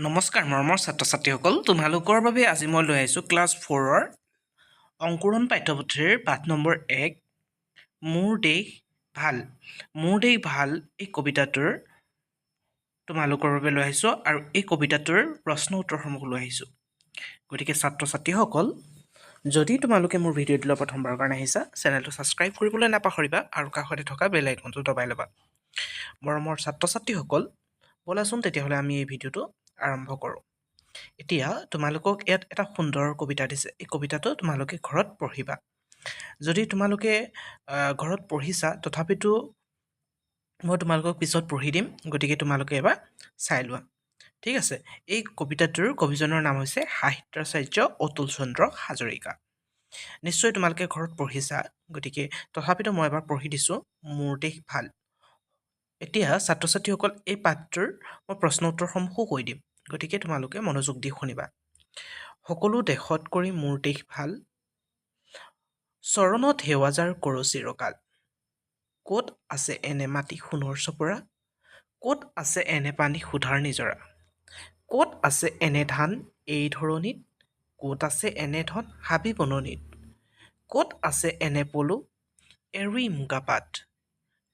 নমস্কাৰ মৰমৰ ছাত্ৰ ছাত্ৰীসকল, তোমালোকৰ বাবে আজি মই লৈ আহিছোঁ ক্লাছ 4ৰ অংকুৰণ পাঠ্যপুথিৰ পাঠ নম্বৰ 1 মোৰ দেশ ভাল। মোৰ দেশ ভাল এই কবিতাটোৰ তোমালোকৰ বাবে লৈ আহিছোঁ আৰু এই কবিতাটোৰ প্ৰশ্ন উত্তৰসমূহ লৈ আহিছোঁ। গতিকে ছাত্ৰ ছাত্ৰীসকল, যদি তোমালোকে মোৰ ভিডিঅ'টোলৈ প্ৰথমবাৰৰ কাৰণে আহিছা, চেনেলটো ছাবস্ক্ৰাইব কৰিবলৈ নাপাহৰিবা আৰু কাষতে থকা বেল আইকনটো দবাই ল'বা। মৰমৰ ছাত্ৰ ছাত্ৰীসকল, ব'লাচোন তেতিয়াহ'লে আমি এই ভিডিঅ'টো আৰম্ভ কৰোঁ। এতিয়া তোমালোকক ইয়াত এটা সুন্দৰ কবিতা দিছে। এই কবিতাটো তোমালোকে ঘৰত পঢ়িবা। যদি তোমালোকে ঘৰত পঢ়িছা, তথাপিতো মই তোমালোকক পিছত পঢ়ি দিম, গতিকে তোমালোকে এবাৰ চাই লোৱা। ঠিক আছে। এই কবিতাটোৰ কবিজনৰ নাম হৈছে সাহিত্যাচাৰ্য অতুল চন্দ্ৰ হাজৰিকা। নিশ্চয় তোমালোকে ঘৰত পঢ়িছা, গতিকে তথাপিতো মই এবাৰ পঢ়ি দিছোঁ, মোৰ দেশ ভাল। এতিয়া ছাত্ৰ ছাত্ৰীসকল, এই পাঠটোৰ মই প্ৰশ্ন উত্তৰসমূহো কৈ দিম, গতিকে তোমালোকে মনোযোগ দি শুনিবা। সকলো দেশত কৰি মোৰ দেশ ভাল, চৰণত সেৱা যাৰ কৰোঁ চিৰকাল। ক'ত আছে এনে মাটি সোণৰ চপৰা, ক'ত আছে এনে পানী সুধাৰ নিজৰা, ক'ত আছে এনে ধান এই ধৰণীত, ক'ত আছে এনে ধন হাবি বননিত, ক'ত আছে এনে পলু এৰুই মুগা পাত,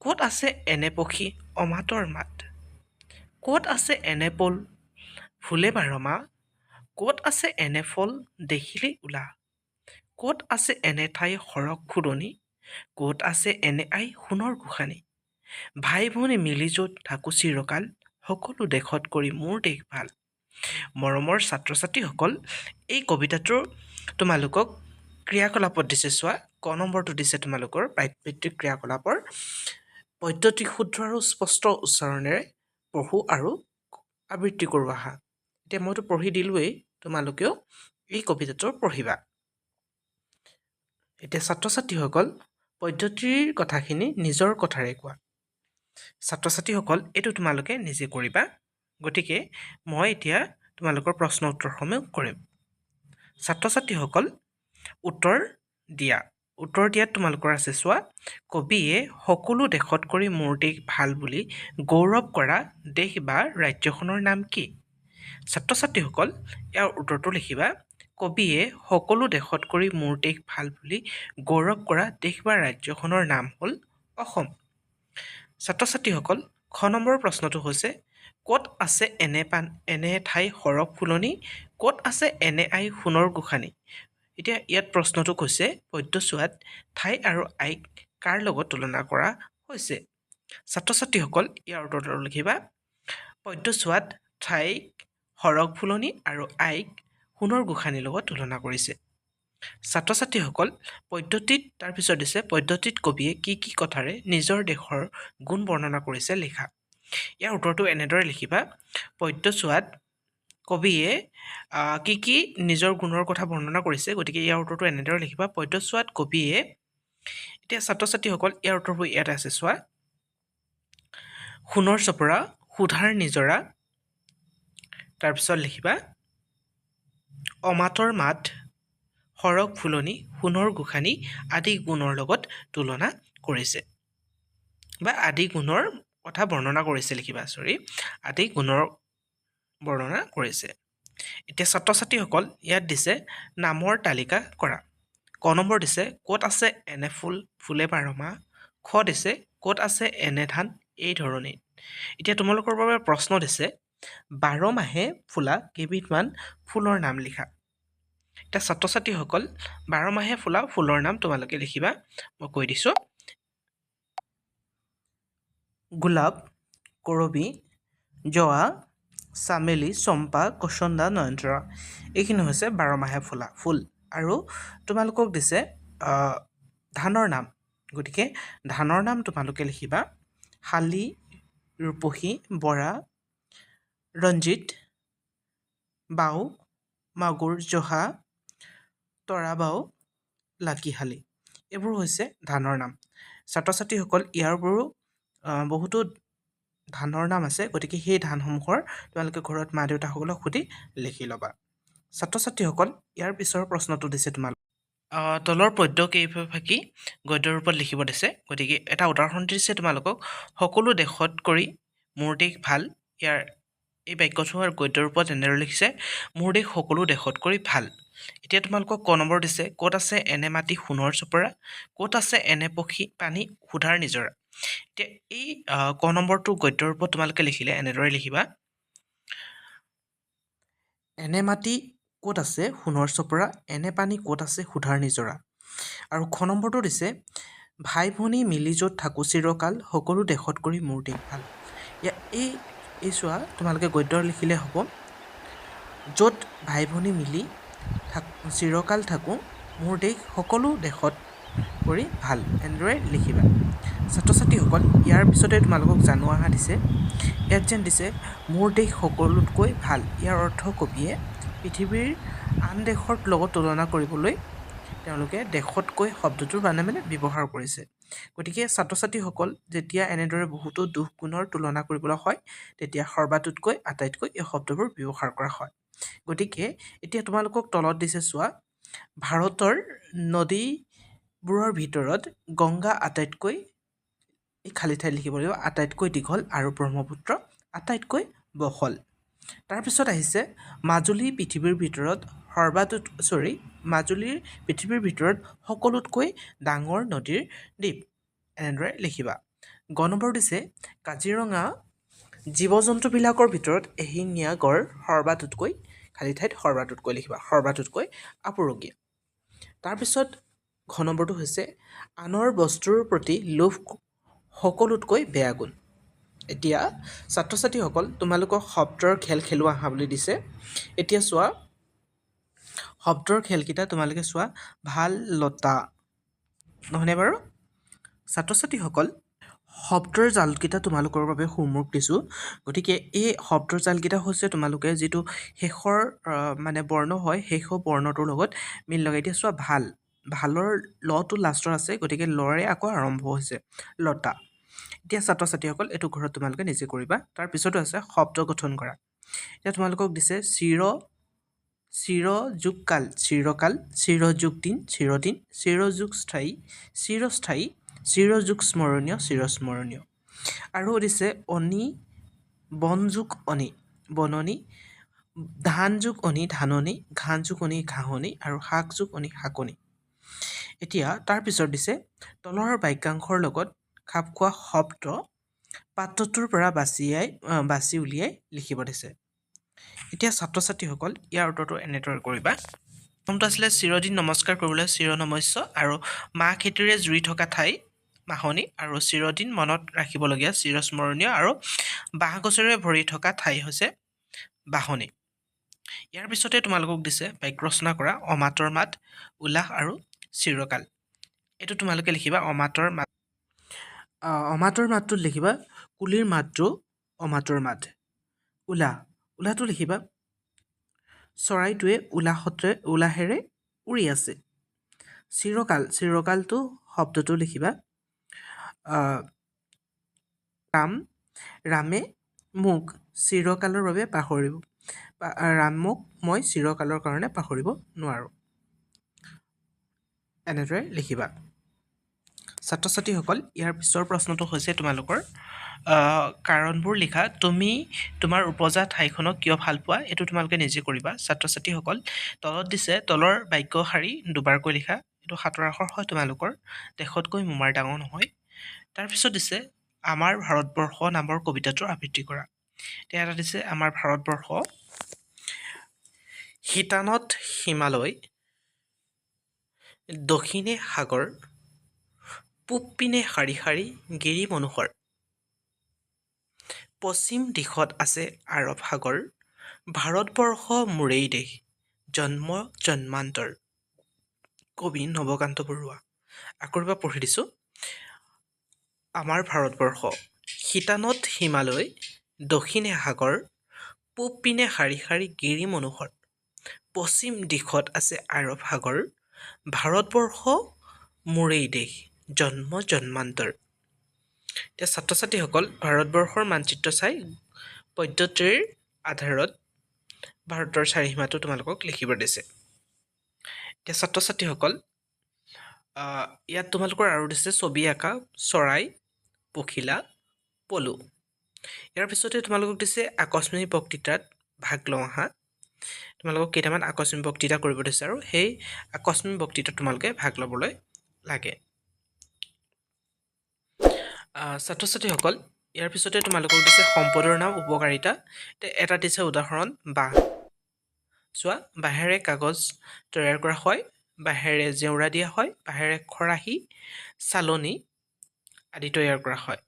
ক'ত আছে এনে পক্ষী অমাতৰ মাত, ক'ত আছে এনে পল ফুলে বাৰ মাহ, ক'ত আছে এনে ফল দেখিলেই ওলা, ক'ত আছে এনে ঠাই সৰগ ফুলনি, ক'ত আছে এনে আই সোণৰ গোসানী, ভাই ভনী মিলি য'ত থাকোঁ চিৰকাল, সকলো দেশত কৰি মোৰ দেশ ভাল। মৰমৰ ছাত্ৰ ছাত্ৰীসকল, এই কবিতাটোৰ তোমালোকক ক্ৰিয়াকলাপত দিছে চোৱা। ক নম্বৰটো দিছে তোমালোকৰ প্ৰাত্যভিত্তিক ক্ৰিয়াকলাপৰ পদ্ধতি শুদ্ধ আৰু স্পষ্ট উচ্চাৰণেৰে পঢ়ো আৰু আবৃত্তি কৰোঁ আহা। এতিয়া মইতো পঢ়ি দিলোৱেই, তোমালোকেও এই কবিতাটো পঢ়িবা। এতিয়া ছাত্ৰ ছাত্ৰীসকল, পদ্ধতিৰ কথাখিনি নিজৰ কথাৰে কোৱা। ছাত্ৰ ছাত্ৰীসকল, এইটো তোমালোকে নিজে কৰিবা। গতিকে মই এতিয়া তোমালোকৰ প্ৰশ্ন উত্তৰসমূহ কৰিম। ছাত্ৰ ছাত্ৰীসকল, উত্তৰ দিয়াত তোমালোকৰ আছে চোৱা। কবিয়ে সকলো দেশত কৰি মোৰ দেশ ভাল বুলি গৌৰৱ কৰা দেশ বা ৰাজ্যখনৰ নাম কি? ছাত্ৰ ছাত্ৰীসকল, ইয়াৰ উত্তৰটো লিখিবা। কবিয়ে সকলো দেশত কৰি মোৰ দেশ ভাল বুলি গৌৰৱ কৰা দেশ বা ৰাজ্যখনৰ নাম হ'ল অসম। ছাত্ৰ ছাত্ৰীসকল, খ নম্বৰৰ প্ৰশ্নটো হৈছে, ক'ত আছে এনে ঠাই সৰগ ফুলনি, ক'ত আছে এনে আই সোণৰ গোসানী। এতিয়া ইয়াত প্ৰশ্নটো কৈছে, পদ্যছোৱাত ঠাই আৰু আইক কাৰ লগত তুলনা কৰা হৈছে? ছাত্ৰ ছাত্ৰীসকল, ইয়াৰ উত্তৰটো লিখিবা। পদ্যছোৱাত ঠাইক সৰগ ফুলনি আৰু আইক সোণৰ গোসানীৰ লগত তুলনা কৰিছে। ছাত্ৰ ছাত্ৰীসকল, তাৰপিছত দিছে, পদ্ধতিত কবিয়ে কি কি কথাৰে নিজৰ দেশৰ গুণ বৰ্ণনা কৰিছে লিখা। ইয়াৰ উত্তৰটো এনেদৰে লিখিবা। পদ্যছোৱাত কবিয়ে কি কি নিজৰ গুণৰ কথা বৰ্ণনা কৰিছে, গতিকে ইয়াৰ উত্তৰটো এনেদৰে লিখিবা। পদ্যছোৱাত কবিয়ে, এতিয়া ছাত্ৰ ছাত্ৰীসকল, ইয়াৰ উত্তৰবোৰ ইয়াত আছে চোৱা। সোণৰ চপৰা, সুধাৰ নিজৰা, তাৰপিছত লিখিবা অমাতৰ মাত, সৰগ ফুলনি, সোণৰ গোসানী আদি গুণৰ লগত তুলনা কৰিছে, বা আদি গুণৰ কথা বৰ্ণনা কৰিছে লিখিবা, আদি গুণৰ বৰ্ণনা কৰিছে। এতিয়া ছাত্ৰ ছাত্ৰীসকল, ইয়াত দিছে নামৰ তালিকা কৰা। ক নম্বৰ দিছে, ক'ত আছে এনে ফুলে বাৰ মাহ, খ দিছে, ক'ত আছে এনে ধান এই ধৰণীত। এতিয়া তোমালোকৰ বাবে প্ৰশ্ন দিছে, 12 মাহে ফুলা কেইবিধমান ফুলৰ নাম লিখা। এতিয়া ছাত্ৰ ছাত্ৰীসকল, 12 মাহে ফুলা ফুলৰ নাম তোমালোকে লিখিবা। মই কৈ দিছোঁ। গোলাপ, কৰবী, জৱা, চামেলি, চম্পা, কচন্দা, নয়নতৰা। এইখিনি হৈছে 12 মাহে ফুলা ফুল। আৰু তোমালোকক দিছে ধানৰ নাম। গতিকে ধানৰ নাম তোমালোকে লিখিবা। শালি, ৰূপহী, বৰা, ৰঞ্জিত, বাও, মাগুৰ, জহা, তৰাবাও, লাকিশালী। এইবোৰ হৈছে ধানৰ নাম। ছাত্ৰ ছাত্ৰীসকল, ইয়াৰোপৰিও বহুতো ধানৰ নাম আছে, গতিকে সেই ধানসমূহৰ তোমালোকে ঘৰত মা দেউতাসকলক সুধি লিখি ল'বা। ছাত্ৰ ছাত্ৰীসকল, ইয়াৰ পিছৰ প্ৰশ্নটো দিছে তোমালোক তলৰ পদ্য কেইফাকি গদ্য ৰূপত লিখিব দিছে। গতিকে এটা উদাহৰণ দিছে তোমালোকক, সকলো দেশত কৰি মোৰ দেশ ভাল। ইয়াৰ এই বাক্যটোৰ গদ্যৰ ওপৰত এনেদৰে লিখিছে, মোৰ দেশ সকলো দেশতকৈ ভাল। এতিয়া তোমালোকক ক নম্বৰ দিছে, ক'ত আছে এনে মাটি সোণৰ চপৰা, ক'ত আছে এনে পক্ষী পানী সুধাৰ নিজৰা। এতিয়া এই ক নম্বৰটো গদ্যৰ ওপৰত তোমালোকে লিখিলে এনেদৰে লিখিবা, এনে মাটি ক'ত আছে সোণৰ চপৰা, এনে পানী ক'ত আছে সুধাৰ নিজৰা। আৰু খ নম্বৰটো দিছে, ভাই ভনী মিলি য'ত থাকোঁ চিৰকাল, সকলো দেশত কৰি মোৰ দেশ ভাল। এই চোৱা, তোমালোকে গদ্য লিখিলে হ'ব, য'ত ভাই ভনী মিলি চিৰকাল থাকোঁ, মোৰ দেশ সকলো দেশত কৰি ভাল, এনেদৰে লিখিবা। ছাত্ৰ ছাত্ৰীসকল, ইয়াৰ পিছতে তোমালোকক জানো আহা দিছে, ইয়াত যেন দিছে মোৰ দেশ সকলোতকৈ ভাল। ইয়াৰ অৰ্থ কবিয়ে পৃথিৱীৰ আন দেশৰ লগত তুলনা কৰিবলৈ তেওঁলোকে দেশতকৈ শব্দটোৰ মানে ব্যৱহাৰ কৰিছে। গতিকে ছাত্ৰ ছাত্ৰীসকল, যেতিয়া এনেদৰে বহুতো দুখ গুণৰ তুলনা কৰিবলৈ হয়, তেতিয়া সৰ্বাতোতকৈ আটাইতকৈ এই শব্দবোৰ ব্যৱহাৰ কৰা হয়। গতিকে এতিয়া তোমালোকক তলত দিছে চোৱা, ভাৰতৰ নদীবোৰৰ ভিতৰত গংগা আটাইতকৈ, এই খালী ঠাইত লিখিব লাগিব, আটাইতকৈ দীঘল আৰু ব্ৰহ্মপুত্ৰ আটাইতকৈ বহল। তাৰপিছত আহিছে মাজুলীৰ পৃথিৱীৰ ভিতৰত সকলোতকৈ ডাঙৰ নদীৰ দ্বীপ, এনেদৰে লিখিবা। গ নম্বৰ দিছে, কাজিৰঙা জীৱ জন্তুবিলাকৰ ভিতৰত এশিঙীয়া গড় সৰ্বাতোতকৈ, খালী ঠাইত সৰ্বাতোতকৈ লিখিবা, সৰ্বাতোতকৈ আপুৰুগীয়া। তাৰপিছত ঘ নম্বৰটো হৈছে, আনৰ বস্তুৰ প্ৰতি লোভ সকলোতকৈ বেয়া গুণ। এতিয়া ছাত্ৰ ছাত্ৰীসকল, তোমালোকক শব্দৰ খেল খেলোৱা আহা বুলি দিছে। এতিয়া চোৱা, শব্দৰ খেলকেইটা তোমালোকে চোৱা, ভাল লতা, নহয়নে বাৰু? ছাত্ৰ ছাত্ৰীসকল, শব্দৰ জালকেইটা তোমালোকৰ বাবে হোমৱৰ্ক দিছোঁ। গতিকে এই শব্দৰ জালকেইটা হৈছে তোমালোকে যিটো শেষৰ বৰ্ণ হয়, শেষ বৰ্ণটোৰ লগত মিল লগাই দিয়া। চোৱা, ভালৰ লটো লাষ্টত আছে, গতিকে লৰে আকৌ আৰম্ভ হৈছে লতা। এতিয়া ছাত্ৰ ছাত্ৰীসকল, এইটো ঘৰত তোমালোকে নিজে কৰিবা। তাৰপিছতো আছে শব্দ গঠন কৰা। এতিয়া তোমালোকক দিছে, চিৰ যোগ কাল চিৰকাল, চিৰ যোগ দিন চিৰদিন, চিৰ যোগ স্থায়ী চিৰস্থায়ী, চিৰ যোগ স্মৰণীয় চিৰস্মৰণীয়। আৰু দিছে বন যোগ অনি বননি, ধান যোগ অনি ধাননি, ঘাঁহ যোগ অনি ঘাঁহনি, আৰু শাক যোগ অনি শাকনি। এতিয়া তাৰপিছত দিছে, তলৰ বাক্যাংশৰ লগত খাপ খোৱা শব্দ পাত্ৰটোৰ পৰা বাছি উলিয়াই লিখিব দিছে। এতিয়া ছাত্ৰ ছাত্ৰীসকল, ইয়াৰ উত্তৰটো এনেদৰে কৰিবা। প্ৰথমটো আছিলে, চিৰদিন নমস্কাৰ কৰিবলৈ চিৰনমস্য, আৰু মাহ খেতিৰে জুৰি থকা ঠাই মাহনি, আৰু চিৰদিন মনত ৰাখিবলগীয়া চিৰস্মৰণীয়, আৰু বাঁহ গছেৰে ভৰি থকা ঠাই হৈছে বাহনি। ইয়াৰ পিছতে তোমালোকক দিছে বাক্য ৰচনা কৰা, অমাতৰ মাত, উল্লাস আৰু চিৰকাল। এইটো তোমালোকে লিখিবা, অমাতৰ মাতটোত লিখিবা, কুলিৰ মাতটো অমাতৰ মাত। উল্লাহটো লিখিবা, চৰাইটোৱে উলাহেৰে উৰি আছে। চিৰকালটো শব্দটো লিখিবা, ৰামে মোক চিৰকালৰ বাবে ৰামক মই চিৰকালৰ কাৰণে পাহৰিব নোৱাৰোঁ, এনেদৰে লিখিবা। ছাত্ৰ ছাত্ৰীসকল, ইয়াৰ পিছৰ প্ৰশ্নটো হৈছে তোমালোকৰ কাৰণবোৰ লিখা। তুমি তোমাৰ উপজা ঠাইখনক কিয় ভাল পোৱা? এইটো তোমালোকে নিজে কৰিবা। ছাত্ৰ ছাত্ৰীসকল, তলত দিছে, তলৰ বাক্য শাৰী দুবাৰকৈ লিখা। এইটো সাতৰ আখৰ হয় তোমালোকৰ, দেশতকৈ মোমাৰ ডাঙৰ নহয়। তাৰপিছত দিছে, আমাৰ ভাৰতবৰ্ষ নামৰ কবিতাটোৰ আবৃত্তি কৰা। এতিয়া এটা দিছে, আমাৰ ভাৰতবৰ্ষ, শিতানত হিমালয়, দক্ষিণে সাগৰ, পূব পিনে শাৰী শাৰী গিৰি মনোহৰ, পশ্চিম দিশত আছে আৰৱ সাগৰ, ভাৰতবৰ্ষ মোৰেই দেশ, জন্ম জন্মান্তৰ। কবি নৱকান্ত বৰুৱা। আকৌ এবাৰ পঢ়ি দিছোঁ, আমাৰ ভাৰতবৰ্ষ, শিতানত হিমালয়, দক্ষিণে সাগৰ, পূব পিনে শাৰী শাৰী গিৰি মনোহৰ, পশ্চিম দিশত আছে আৰৱ সাগৰ, ভাৰতবৰ্ষ মোৰেই দেশ, জন্ম জন্মান্তৰ। এতিয়া ছাত্ৰ ছাত্ৰীসকল, ভাৰতবৰ্ষৰ মানচিত্ৰ চাই পদ্ধতিৰ আধাৰত ভাৰতৰ চাৰিসীমাটো তোমালোকক লিখিব দিছে। এতিয়া ছাত্ৰ ছাত্ৰীসকল, ইয়াত তোমালোকৰ আৰু দিছে, ছবি আঁকা, চৰাই, পখিলা, পলু। ইয়াৰ পিছতে তোমালোকক দিছে আকস্মিক বক্তৃতাত ভাগ লওঁ আহা। তোমালোকক কেইটামান আকস্মিক বক্তৃতা কৰিব দিছে আৰু সেই আকস্মিক বক্তৃতাত তোমালোকে ভাগ ল'বলৈ লাগে। ছাত্ৰ ছাত্ৰীসকল, ইয়াৰ পিছতে তোমালোকক দিছে সম্পদৰ নাম, উপকাৰিতা। এটা দিছে উদাহৰণ বাঁহ। চোৱা, বাঁহেৰে কাগজ তৈয়াৰ কৰা হয়, বাঁহেৰে জেওৰা দিয়া হয়, বাঁহেৰে খৰাহী, চালনী আদি তৈয়াৰ কৰা হয়।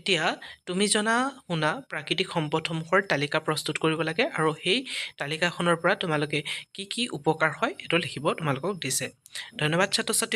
এতিয়া তুমি জনা শুনা প্ৰাকৃতিক সম্পদসমূহৰ তালিকা প্ৰস্তুত কৰিব লাগে আৰু সেই তালিকাখনৰ পৰা তোমালোকে কি কি উপকাৰ হয় এইটো লিখিব তোমালোকক দিছে। ধন্যবাদ ছাত্ৰ ছাত্ৰী।